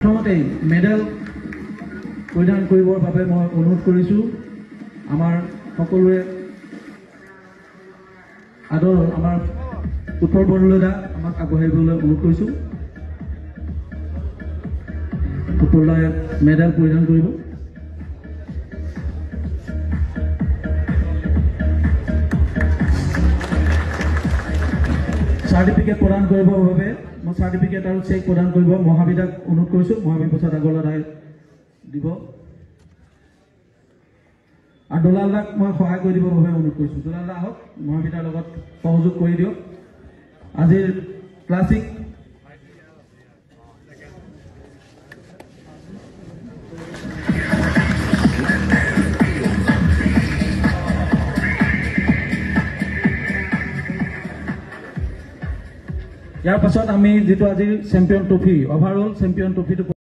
প্ৰথমতে মেডেল পৰিধান কৰিবৰ বাবে মই অনুৰোধ কৰিছোঁ আমাৰ সকলোৱে আদৰ আমাৰ উত্তৰ বৰদলৈ আমাক আগবঢ়াইবলৈ অনুৰোধ কৰিছোঁ। উত্তৰলৈ মেডেল পৰিধান কৰিব। চাৰ্টিফিকেট প্ৰদান কৰিবৰ বাবে মই চাৰ্টিফিকেট আৰু চেক প্ৰদান কৰিব মহাবিদ্যাক অনুৰোধ কৰিছোঁ। মহাবিদ প্ৰসাদ আগৰৱালাই দিব আৰু দুলাল দাক মই সহায় কৰি দিবৰ বাবে অনুৰোধ কৰিছোঁ। দুলাল দা আহক, মহাবিদ্যাৰ লগত সহযোগ কৰি দিয়ক। আজিৰ ক্লাছিক ইয়াৰ পাছত আমি যেটো আজিৰ চেম্পিয়ন ট্ৰফি, অভাৰঅল চেম্পিয়ন ট্ৰফিটো